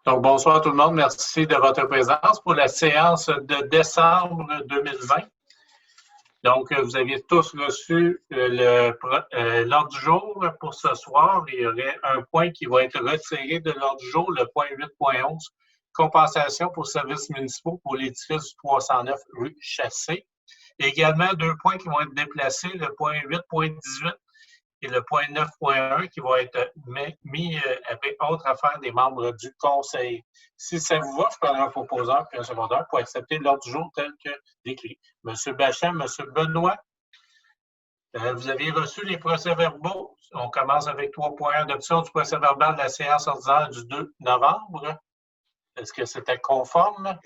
Donc, bonsoir tout le monde. Merci de votre présence pour la séance de décembre 2020. Donc, vous aviez tous reçu l'ordre du jour pour ce soir. Il y aurait un point qui va être retiré de l'ordre du jour, le point 8.11, compensation pour services municipaux pour l'édifice du 309 rue Chassé. Également, deux points qui vont être déplacés, le point 8.18 et le point 9.1 qui va être mis avec autre affaire des membres du conseil. Si ça vous va, je prendrai un proposeur puis un secondaire pour accepter l'ordre du jour tel que décrit. Monsieur Bacham, Monsieur Benoît, vous avez reçu les procès-verbaux. On commence avec 3.1, adoption du procès-verbal de la séance ordinaire du 2 novembre. Est-ce que c'était conforme?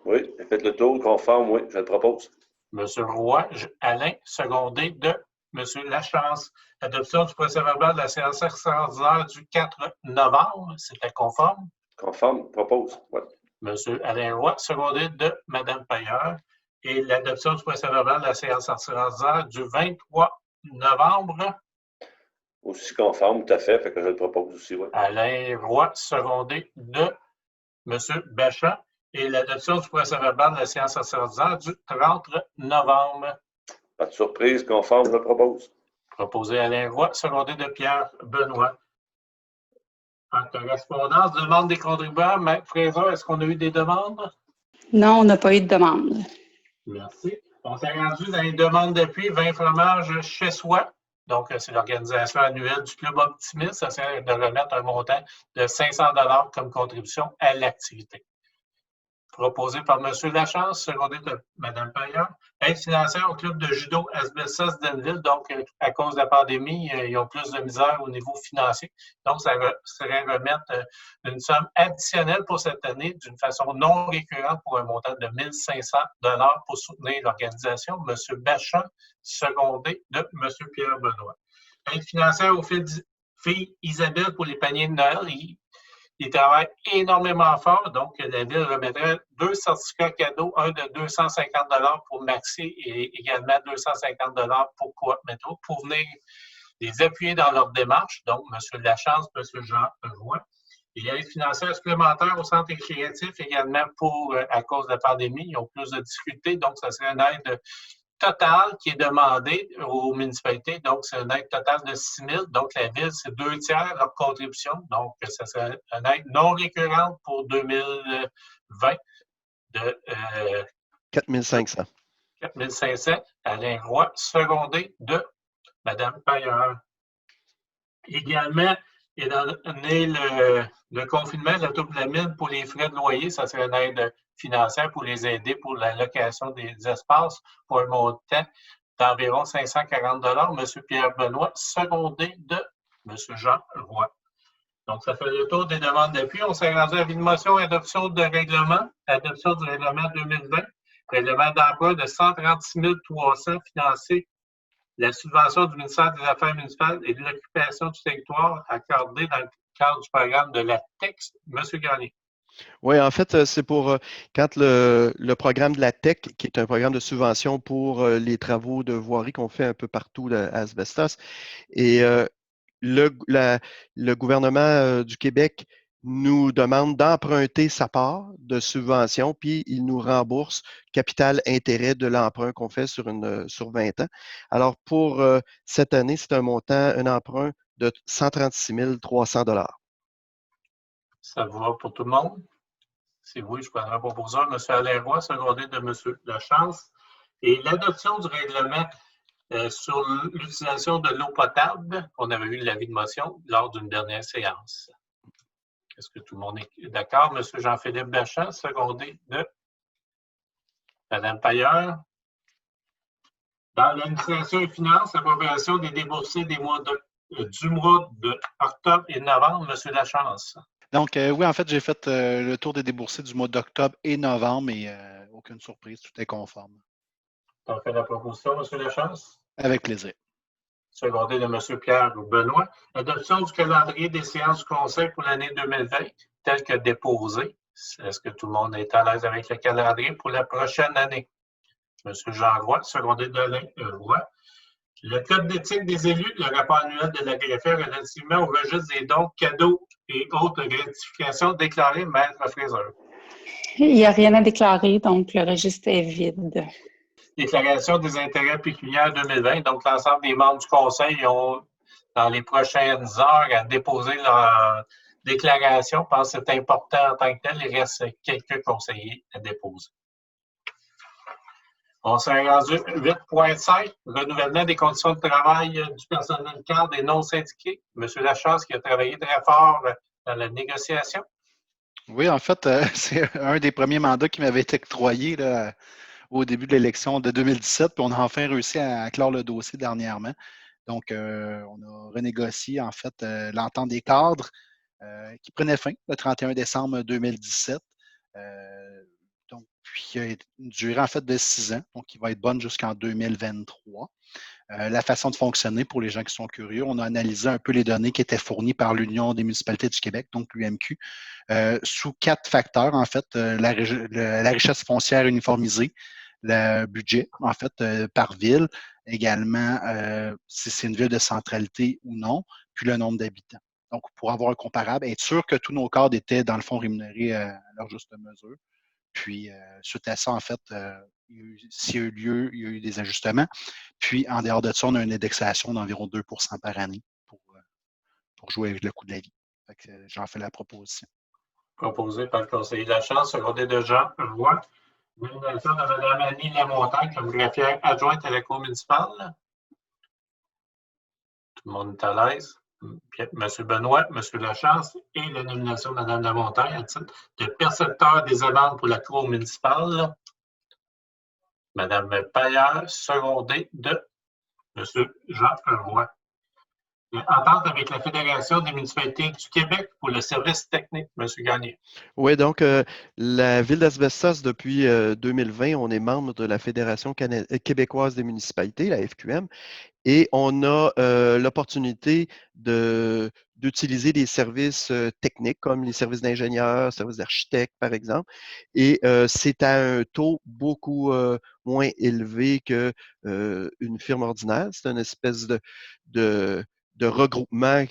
Oui, faites le tour, conforme, oui, je le propose. Monsieur Roy, Alain, secondé de Monsieur Lachance. Adoption du procès-verbal de la séance extraordinaire du 4 novembre. C'était conforme? Conforme, propose, oui. Monsieur Alain Roy, secondé de Mme Pailleur. Et l'adoption du procès-verbal de la séance extraordinaire du 23 novembre. Aussi conforme, tout à fait, fait que je le propose aussi, oui. Alain Roy, secondé de Monsieur Bachand. Et l'adoption du procès-verbal de la séance extraordinaire du 30 novembre. Pas de surprise, conforme, je le propose. Proposé Alain Roy, secondé de Pierre Benoît. En correspondance, demande des contribuables. Maître Fraser, est-ce qu'on a eu des demandes? Non, on n'a pas eu de demande. Merci. On s'est rendu dans les demandes d'appui 20 fromages chez soi. Donc, c'est l'organisation annuelle du Club Optimiste. Ça sert de remettre un montant de 500 $ comme contribution à l'activité. Proposé par M. Lachance, secondé de Mme Paillard. Aide financière au club de judo Asbestos d'Enville. Donc, à cause de la pandémie, ils ont plus de misère au niveau financier. Donc, ça serait remettre une somme additionnelle pour cette année d'une façon non récurrente pour un montant de 1 500 $ pour soutenir l'organisation. M. Bachand, secondé de M. Pierre Benoît. Aide financière aux filles Isabelle pour les paniers de Noël. Il travaille énormément fort, donc la Ville remettrait 2 certificats cadeaux, un de 250 $ pour Maxi et également 250 $ pour Coop Métro, pour venir les appuyer dans leur démarche. Donc, M. Lachance, M. Jean Roy. Il y a une financière supplémentaire au centre récréatif également à cause de la pandémie. Ils ont plus de difficultés, donc ça serait une aide totale qui est demandée aux municipalités. Donc, c'est une aide totale de 6 000. Donc, la Ville, c'est 2/3 de leur contribution. Donc, ça serait une aide non récurrente pour 2020 de 4 500. 4 500. Alain Roy, secondé de Mme Pailleur. Également, il est donné le confinement de l'autoplamine pour les frais de loyer. Ça serait une aide financière pour les aider pour la location des espaces pour un montant d'environ 540 $. M. Pierre Benoît, secondé de M. Jean Roy. Donc, ça fait le tour des demandes d'appui. On s'est rendu à une motion adoption de règlement, adoption du règlement 2020, règlement d'emploi de 136 300 financé la subvention du ministère des Affaires municipales et de l'occupation du territoire accordée dans le cadre du programme de la TEX. M. Garnier. Oui, en fait, c'est pour quand le programme de la TEC, qui est un programme de subvention pour les travaux de voirie qu'on fait un peu partout à Asbestos, et le gouvernement du Québec nous demande d'emprunter sa part de subvention, puis il nous rembourse capital intérêt de l'emprunt qu'on fait sur 20 ans. Alors, pour cette année, c'est un emprunt de 136 300 $. Ça vous va pour tout le monde? Si oui, je prendrai un proposeur. M. Alain Roy, secondé de M. Lachance. Et l'adoption du règlement sur l'utilisation de l'eau potable, on avait eu l'avis de motion lors d'une dernière séance. Est-ce que tout le monde est d'accord? M. Jean-Philippe Bachand, secondé de Mme Pailleur. Dans l'administration et finances, l'appropriation des déboursés du mois d'octobre et novembre, M. Lachance. Donc, oui, en fait, j'ai fait le tour des déboursés du mois d'octobre et novembre et aucune surprise, tout est conforme. Tu as fait la proposition, M. Lachance? Avec plaisir. Secondé de M. Pierre Benoît. Adoption du calendrier des séances du Conseil pour l'année 2020, tel que déposé. Est-ce que tout le monde est à l'aise avec le calendrier pour la prochaine année? M. Jean Roy, secondé d'Alain Roy. Le code d'éthique des élus, le rapport annuel de la greffière relativement au registre des dons, cadeaux et autres gratifications déclarées, Maître Fraser. Il n'y a rien à déclarer, donc le registre est vide. Déclaration des intérêts pécuniaires 2020. Donc, l'ensemble des membres du conseil ont, dans les prochaines heures, à déposer leur déclaration. Je pense que c'est important en tant que tel. Il reste quelques conseillers à déposer. On s'est rendu 8.5, renouvellement des conditions de travail du personnel cadre et non syndiqué. M. Lachasse qui a travaillé très fort dans la négociation. Oui, en fait, c'est un des premiers mandats qui m'avait été octroyé là, au début de l'élection de 2017, puis on a enfin réussi à clore le dossier dernièrement. Donc, on a renégocié en fait l'entente des cadres qui prenait fin le 31 décembre 2017. Donc, puis il y a une durée en fait de 6 ans, donc qui va être bonne jusqu'en 2023. La façon de fonctionner pour les gens qui sont curieux, on a analysé un peu les données qui étaient fournies par l'Union des municipalités du Québec, donc l'UMQ, sous 4 facteurs, en fait, la richesse foncière uniformisée, le budget, en fait, par ville, également si c'est une ville de centralité ou non, puis le nombre d'habitants. Donc, pour avoir un comparable, être sûr que tous nos cadres étaient, dans le fond, rémunérés à leur juste mesure. Puis, suite à ça, en fait, s'il y a eu lieu, il y a eu des ajustements. Puis, en dehors de ça, on a une indexation d'environ 2 par année pour jouer avec le coût de la vie. J'en fais la proposition. Proposé par le conseiller Lachance, secondé de Jean Roy. Nomination de Mme Annie Lamontagne comme greffière adjointe à la Cour municipale. Tout le monde est à l'aise. M. Benoît, M. Lachance et la nomination de Mme Lamontagne à titre de percepteur des amendes pour la Cour municipale. Mme Paillard, secondée de M. Jean Roy. Entente avec la Fédération des municipalités du Québec pour le service technique, M. Gagné. Oui, donc la Ville d'Asbestos, depuis 2020, on est membre de la Fédération québécoise des municipalités, la FQM, et on a l'opportunité d'utiliser des services techniques comme les services d'ingénieurs, services d'architectes, par exemple, et c'est à un taux beaucoup moins élevé qu'une firme ordinaire. C'est une espèce de regroupement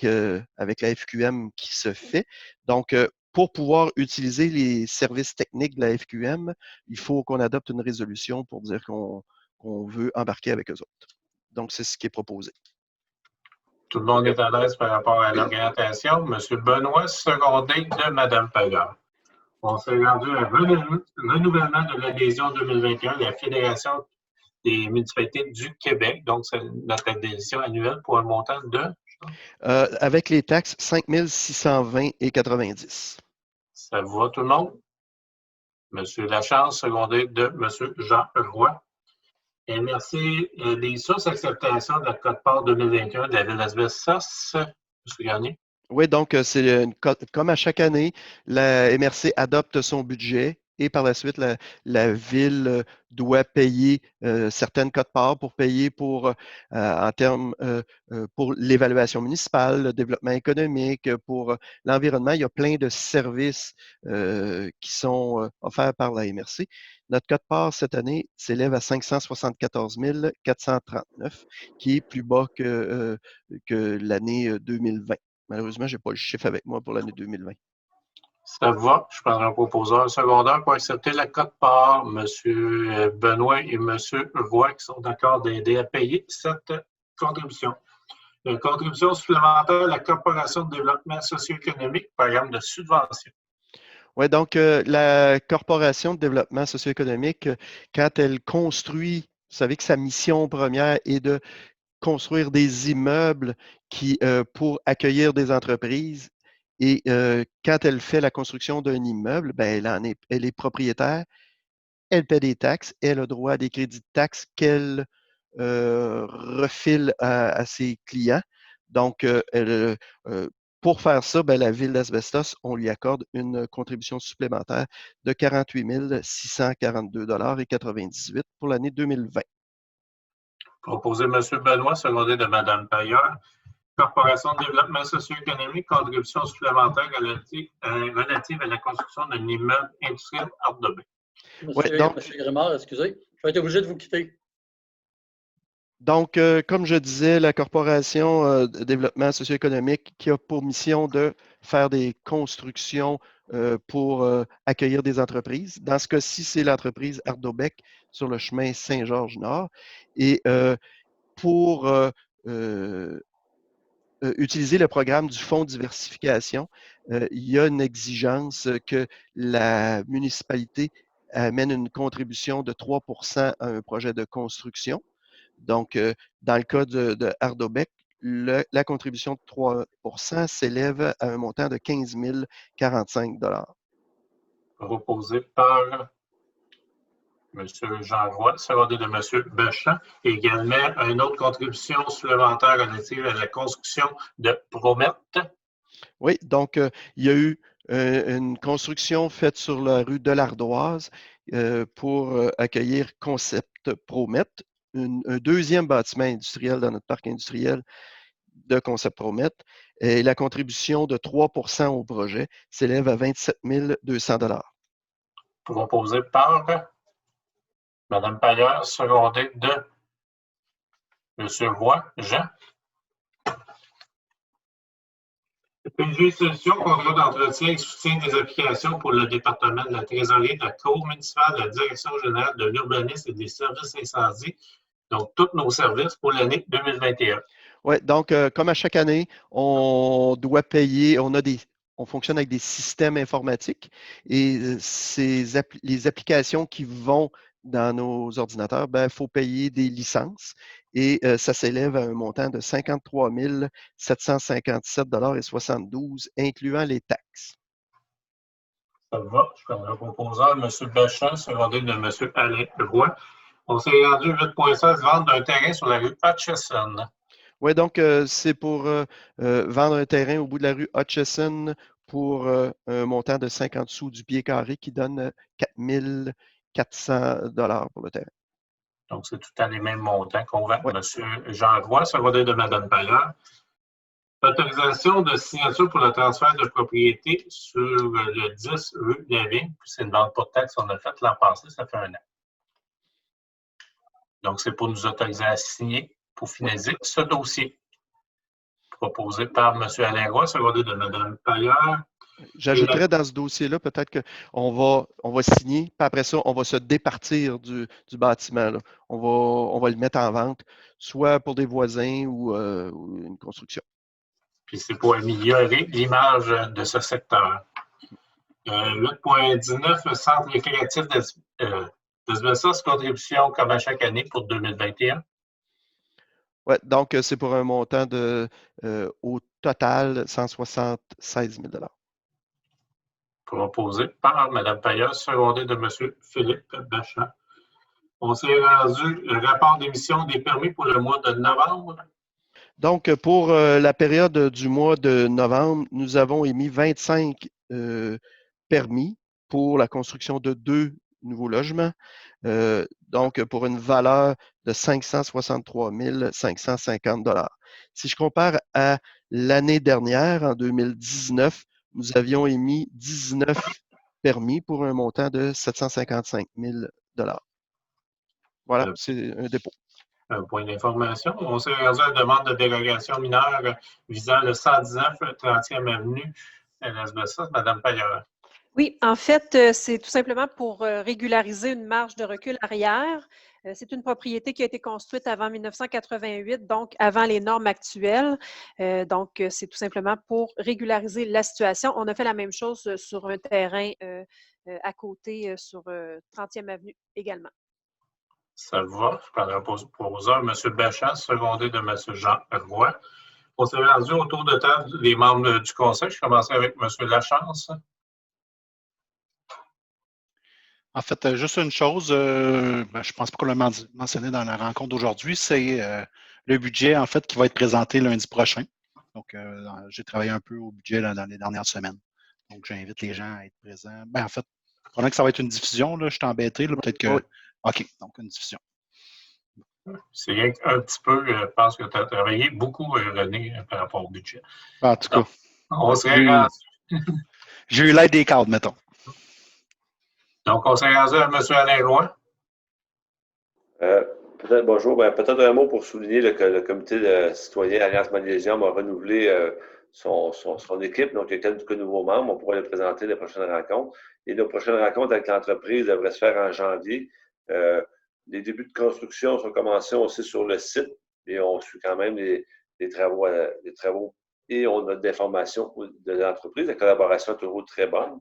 avec la FQM qui se fait. Donc, pour pouvoir utiliser les services techniques de la FQM, il faut qu'on adopte une résolution pour dire qu'on veut embarquer avec eux autres. Donc, c'est ce qui est proposé. Tout le monde est à l'aise par rapport à l'orientation. M. Benoît, secondé de Mme Paillard. On s'est rendu à un renouvellement de l'adhésion 2021 de la Fédération des municipalités du Québec. Donc, c'est notre adhésion annuelle pour un montant de... Avec les taxes, 5 620,90. Ça va tout le monde? M. Lachance, secondé de M. Jean Roy. Et merci des sources-acceptations de la Code-part 2021 de la Ville d'Asbestos. M. Gagné. Oui, donc c'est comme à chaque année, la MRC adopte son budget et par la suite, la Ville doit payer certaines quotes-parts pour payer en termes pour l'évaluation municipale, le développement économique, pour l'environnement. Il y a plein de services qui sont offerts par la MRC. Notre quote-part cette année s'élève à 574 439, qui est plus bas que l'année 2020. Malheureusement, je n'ai pas le chiffre avec moi pour l'année 2020. Ça va. Je prendrai un proposeur secondaire pour accepter la quote-part. M. Benoît et M. Roy qui sont d'accord d'aider à payer cette contribution. Une contribution supplémentaire à la Corporation de développement socio-économique, programme de subvention. Oui, donc la Corporation de développement socio-économique, quand elle construit, vous savez que sa mission première est de construire des immeubles pour accueillir des entreprises. Et quand elle fait la construction d'un immeuble, ben, elle est propriétaire, elle paie des taxes, elle a droit à des crédits de taxes qu'elle refile à ses clients. Donc, pour faire ça, ben, la Ville d'Asbestos, on lui accorde une contribution supplémentaire de 48 642,98 pour l'année 2020. Proposé M. Benoît, secondé de Mme Paillard. Corporation de développement socio-économique, contribution supplémentaire relative à la construction d'un immeuble industriel hors de bain. Monsieur Grimard, excusez, je vais être obligé de vous quitter. Donc, comme je disais, la Corporation de développement socio-économique qui a pour mission de faire des constructions pour accueillir des entreprises. Dans ce cas-ci, c'est l'entreprise Ardobec sur le chemin Saint-Georges-Nord. Et pour utiliser le programme du Fonds de diversification, il y a une exigence que la municipalité amène une contribution de 3 à un projet de construction. Donc, dans le cas de Ardobec, la contribution de 3 s'élève à un montant de 15 045 $. Proposé par M. Jean Roy, secondé de M. Bechamp. Et également, une autre contribution supplémentaire relative à la construction de Promet. Oui, donc il y a eu une construction faite sur la rue de l'Ardoise pour accueillir Concept Promet, un deuxième bâtiment industriel dans notre parc industriel de Concept Promet. Et la contribution de 3 au projet s'élève à 27 200 $. Proposé par Mme Paillard, secondé de M. Roy, Jean. PG Solutions, contrat d'entretien et soutien des applications pour le département de la trésorerie de la Cour municipale de la Direction générale de l'urbanisme et des services incendies. Donc, tous nos services pour l'année 2021. Oui, donc, comme à chaque année, on doit payer, on fonctionne avec des systèmes informatiques et les applications qui vont dans nos ordinateurs, il faut payer des licences et ça s'élève à un montant de 53 757,72 $, incluant les taxes. Ça va. Je prends le proposeur, M. Bechamp, secondé de M. Alain Roy. On s'est rendu 8,16 vente d'un terrain sur la rue Hutchison. Oui, donc c'est pour vendre un terrain au bout de la rue Hutchison pour un montant de 50 sous du pied carré qui donne 4 400 $ pour le terrain. Donc, c'est tout à les mêmes montants qu'on vend. Oui. M. Jean Roy, secondé de Mme Paillard. Autorisation de signature pour le transfert de propriété sur le 10 rue de la Vigne. C'est une vente pour taxe qu'on a faite l'an passé, ça fait 1 an. Donc, c'est pour nous autoriser à signer pour finaliser ce dossier. Proposé par M. Alain Roy, secondé de Mme Paillard. J'ajouterais dans ce dossier-là, peut-être qu'on va signer, puis après ça, on va se départir du bâtiment. Là. On va le mettre en vente, soit pour des voisins ou une construction. Puis c'est pour améliorer l'image de ce secteur. 8,19, Centre récréatif d'Asbestos, contribution comme à chaque année pour 2021. Oui, donc c'est pour un montant de, au total, 176 000 $. Proposé par Mme Paillard, secondé de M. Philippe Bechamp. On s'est rendu le rapport d'émission des permis pour le mois de novembre. Donc, pour la période du mois de novembre, nous avons émis 25 permis pour la construction de 2 nouveaux logements, donc pour une valeur de 563 550 $. Si je compare à l'année dernière, en 2019, nous avions émis 19 permis pour un montant de 755 000 $. Voilà, c'est un dépôt. Un point d'information. On s'est rendu à la demande de dérogation mineure visant le 119 30e avenue à l'Asbestos. Mme Paillard. Oui, en fait, c'est tout simplement pour régulariser une marge de recul arrière. C'est une propriété qui a été construite avant 1988, donc avant les normes actuelles. Donc, c'est tout simplement pour régulariser la situation. On a fait la même chose sur un terrain à côté sur 30e avenue également. Ça va. Je prendrai un proposeur, M. Bechamp, secondé de M. Jean Roy. On s'est rendu autour de table les membres du conseil. Je commencerai avec M. Lachance. En fait, juste une chose, je ne pense pas qu'on l'a mentionné dans la rencontre d'aujourd'hui, c'est le budget, en fait, qui va être présenté lundi prochain. Donc, j'ai travaillé un peu au budget là, dans les dernières semaines. Donc, j'invite les gens à être présents. En fait, pendant que ça va être une diffusion, là, je suis embêté. Peut-être que. Oui. OK, donc une diffusion. C'est rien qu'un petit peu, je pense que tu as travaillé beaucoup, René, par rapport au budget. En tout cas. Donc, on serait rendu. J'ai eu l'aide des cadres, mettons. Donc, on s'est rendu à M. Alain Roy. Bonjour. Peut-être un mot pour souligner que le comité de citoyen Alliance Magnésium a renouvelé son équipe. Donc, il y a quelques nouveaux membres. On pourra les présenter les prochaines rencontres. Et nos prochaines rencontres avec l'entreprise devraient se faire en janvier. Les débuts de construction sont commencés aussi sur le site et on suit quand même les travaux et on a des formations de l'entreprise. La collaboration est toujours très bonne.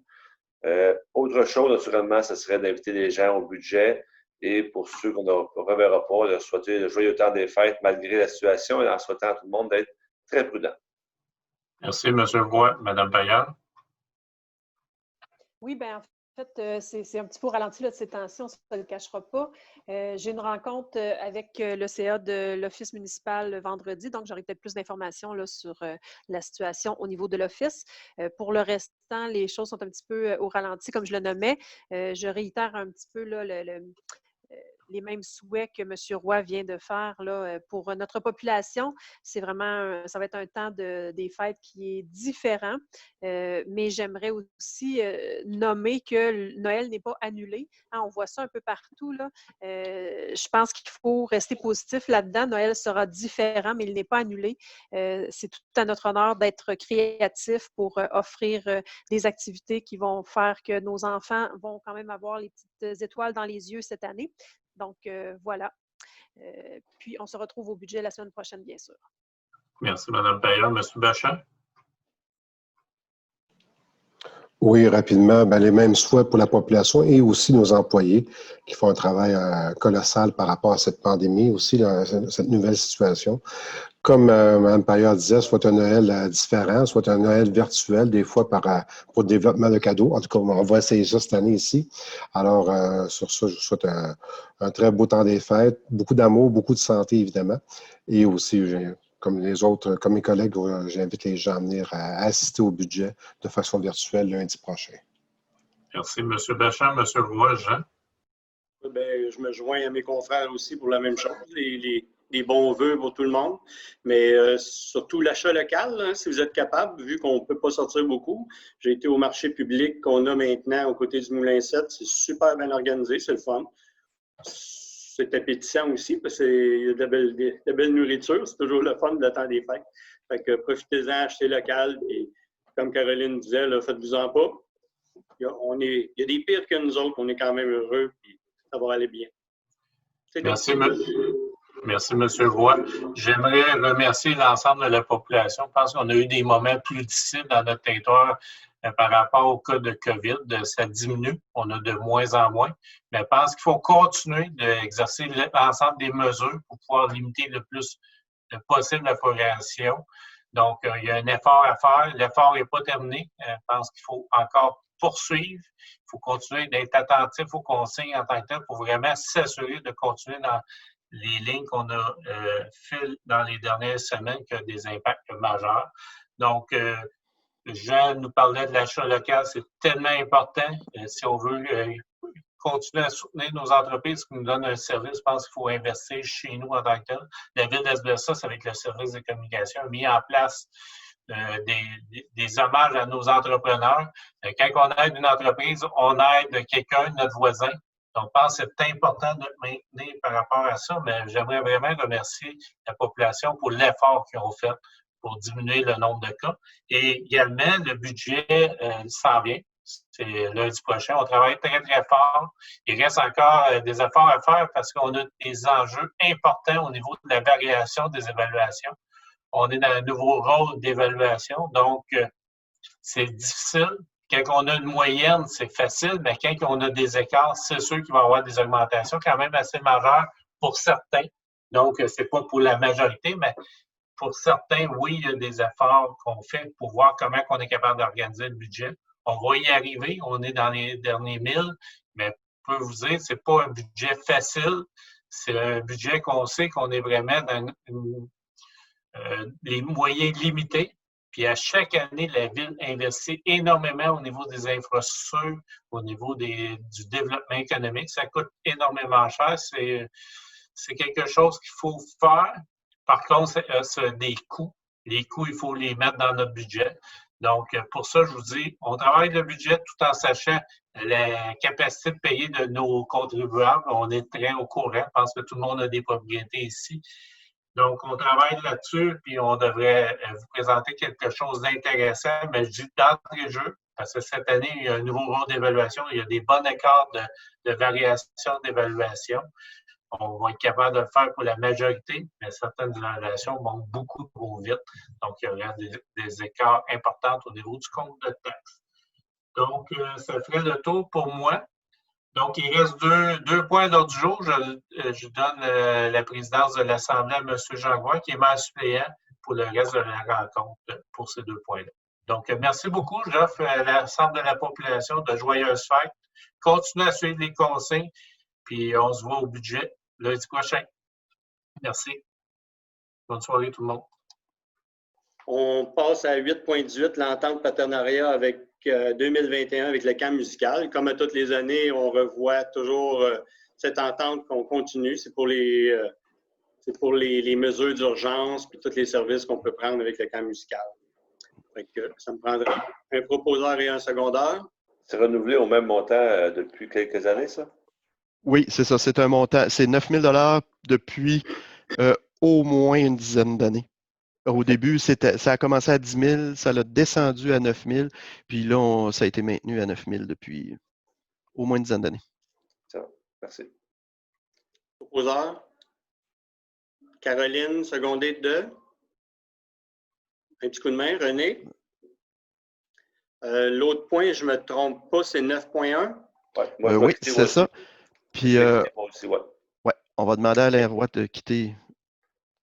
Autre chose, naturellement, ce serait d'inviter les gens au budget et pour ceux qu'on ne reverra pas, de souhaiter le joyeux temps des fêtes malgré la situation et en souhaitant à tout le monde d'être très prudent. Merci, M. Roy. Mme Payan. Oui, bien, en fait, c'est un petit peu ralenti là, de ces tensions, ça ne le cachera pas. J'ai une rencontre avec le CA de l'Office municipal le vendredi, donc j'aurai peut-être plus d'informations là, sur la situation au niveau de l'Office. Pour le restant, les choses sont un petit peu au ralenti, comme je le nommais. Je réitère un petit peu là, les mêmes souhaits que M. Roy vient de faire là, pour notre population. C'est vraiment, ça va être un temps des fêtes qui est différent, mais j'aimerais aussi nommer que Noël n'est pas annulé. Hein, on voit ça un peu partout, là. Je pense qu'il faut rester positif là-dedans. Noël sera différent, mais il n'est pas annulé. C'est tout à notre honneur d'être créatif pour offrir des activités qui vont faire que nos enfants vont quand même avoir les petites étoiles dans les yeux cette année. Donc, voilà. Puis, on se retrouve au budget la semaine prochaine, bien sûr. Merci, Mme Payan. M. Bachin? Oui, rapidement, les mêmes souhaits pour la population et aussi nos employés qui font un travail colossal par rapport à cette pandémie, aussi cette nouvelle situation. Comme Mme Payan disait, soit un Noël différent, soit un Noël virtuel, des fois pour le développement de cadeaux. En tout cas, on va essayer ça cette année ici. Alors, sur ça, je vous souhaite un très beau temps des fêtes, beaucoup d'amour, beaucoup de santé, évidemment. Et aussi, comme mes collègues, j'invite les gens à venir assister au budget de façon virtuelle lundi prochain. Merci, M. Bachin. M. Roy, Jean? Je me joins à mes confrères aussi pour la même chose, les bons vœux pour tout le monde, mais surtout l'achat local, hein, si vous êtes capable, vu qu'on ne peut pas sortir beaucoup. J'ai été au marché public qu'on a maintenant aux côtés du Moulin 7, c'est super bien organisé, c'est le fun. C'est appétissant aussi parce qu'il y a de la belle nourriture, c'est toujours le fun le temps des fêtes. Fait que profitez-en, achetez local, et comme Caroline disait, faites-vous-en pas. Il y a des pires que nous autres, on est quand même heureux, puis ça va aller bien. Merci, M. Roy. J'aimerais remercier l'ensemble de la population. Je pense qu'on a eu des moments plus difficiles dans notre territoire par rapport au cas de COVID. Ça diminue. On a de moins en moins. Mais je pense qu'il faut continuer d'exercer l'ensemble des mesures pour pouvoir limiter le plus possible la progression. Donc, il y a un effort à faire. L'effort n'est pas terminé. Je pense qu'il faut encore poursuivre. Il faut continuer d'être attentif aux consignes en tant que tel pour vraiment s'assurer de continuer dans les lignes qu'on a faites dans les dernières semaines qui ont des impacts majeurs. Donc, Jean nous parlait de l'achat local, c'est tellement important. Si on veut continuer à soutenir nos entreprises qui nous donnent un service, je pense qu'il faut investir chez nous en tant que tel. La ville d'Asbestos, avec le service de communication, a mis en place des hommages à nos entrepreneurs. Quand on aide une entreprise, on aide quelqu'un, notre voisin. Donc, je pense que c'est important de maintenir par rapport à ça, mais j'aimerais vraiment remercier la population pour l'effort qu'ils ont fait pour diminuer le nombre de cas. Et également, le budget s'en vient. C'est lundi prochain. On travaille très, très fort. Il reste encore des efforts à faire parce qu'on a des enjeux importants au niveau de la variation des évaluations. On est dans un nouveau rôle d'évaluation, donc c'est difficile. Quand on a une moyenne, c'est facile, mais quand on a des écarts, c'est sûr qu'il va y avoir des augmentations quand même assez majeures pour certains. Donc, ce n'est pas pour la majorité, mais pour certains, oui, il y a des efforts qu'on fait pour voir comment on est capable d'organiser le budget. On va y arriver, on est dans les derniers 1000, mais je peux vous dire, ce n'est pas un budget facile. C'est un budget qu'on sait qu'on est vraiment dans les moyens limités. Puis à chaque année, la Ville investit énormément au niveau des infrastructures, au niveau du développement économique. Ça coûte énormément cher. C'est quelque chose qu'il faut faire. Par contre, c'est des coûts. Les coûts, il faut les mettre dans notre budget. Donc, pour ça, je vous dis, on travaille le budget tout en sachant la capacité de payer de nos contribuables. On est très au courant. Je pense que tout le monde a des propriétés ici. Donc, on travaille là-dessus, puis on devrait vous présenter quelque chose d'intéressant, mais je dis d'entrée de jeu, parce que cette année, il y a un nouveau rôle d'évaluation. Il y a des bons écarts de variation d'évaluation. On va être capable de le faire pour la majorité, mais certaines évaluations vont beaucoup trop vite. Donc, il y aura des écarts importants au niveau du compte de taxes. Donc, ça ferait le tour pour moi. Donc, il reste deux points d'ordre du jour. Je donne la présidence de l'Assemblée à M. Jean Roy, qui est maire suppléant pour le reste de la rencontre pour ces 2 points-là. Donc, merci beaucoup. J'offre à l'ensemble de la population de joyeuses fêtes. Continuez à suivre les consignes, puis on se voit au budget lundi prochain. Merci. Bonne soirée tout le monde. On passe à 8.18, l'entente partenariat avec 2021 avec le camp musical. Comme à toutes les années, on revoit toujours cette entente qu'on continue. C'est pour les mesures d'urgence et tous les services qu'on peut prendre avec le camp musical. Fait que ça me prendrait un proposeur et un secondaire. C'est renouvelé au même montant depuis quelques années, ça? Oui, c'est ça. C'est un montant. C'est 9 000 $ depuis au moins une dizaine d'années. Au début, ça a commencé à 10 000, ça l'a descendu à 9 000, puis là, ça a été maintenu à 9 000 depuis au moins une dizaine d'années. Ça va. Merci. Proposeur. Caroline, secondée de. Un petit coup de main. René. L'autre point, je ne me trompe pas, c'est 9.1. Ouais, oui, c'est ça. Puis, ouais, on va demander à Alain Roy de quitter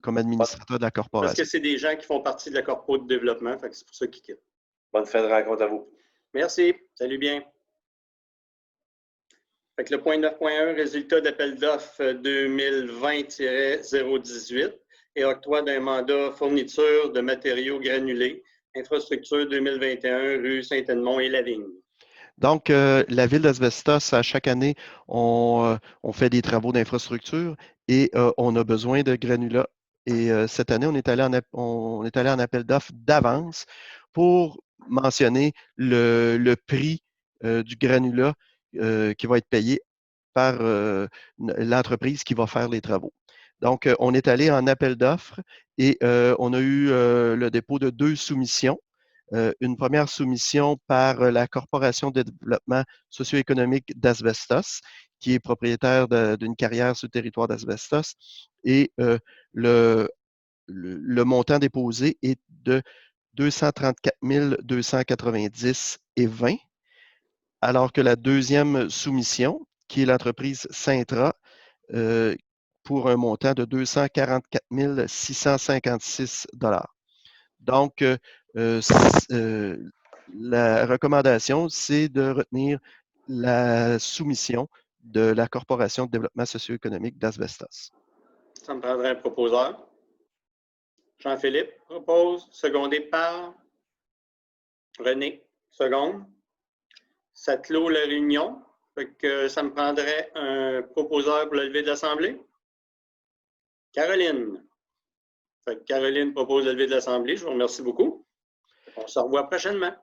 comme administrateur de la corporation. Parce que c'est des gens qui font partie de la corpo de développement, fait que c'est pour ça qu'ils quittent. Bonne fin de rencontre à vous. Merci. Salut bien. Fait que le point 9.1, résultat d'appel d'offres 2020-018 et octroi d'un mandat fourniture de matériaux granulés, infrastructure 2021, rue Saint-Edmond et Lavigne. Donc, la ville d'Asbestos, à chaque année, on fait des travaux d'infrastructure et on a besoin de granulats. Et cette année, on est allé en appel d'offres d'avance pour mentionner le prix du granulat qui va être payé par l'entreprise qui va faire les travaux. Donc, on est allé en appel d'offres et on a eu le dépôt de 2 soumissions. Une première soumission par la Corporation de développement socio-économique d'Asbestos, qui est propriétaire d'une carrière sur le territoire d'Asbestos. Et le montant déposé est de 234 290,20 $, alors que la deuxième soumission, qui est l'entreprise Sintra, pour un montant de 244 656 $. Donc, la recommandation, c'est de retenir la soumission de la Corporation de développement socio-économique d'Asbestos. Ça me prendrait un proposeur. Jean-Philippe propose, secondé par René, seconde. Ça clôt la réunion. Fait que ça me prendrait un proposeur pour le lever de l'Assemblée. Caroline. Fait que Caroline propose le lever de l'Assemblée. Je vous remercie beaucoup. On se revoit prochainement.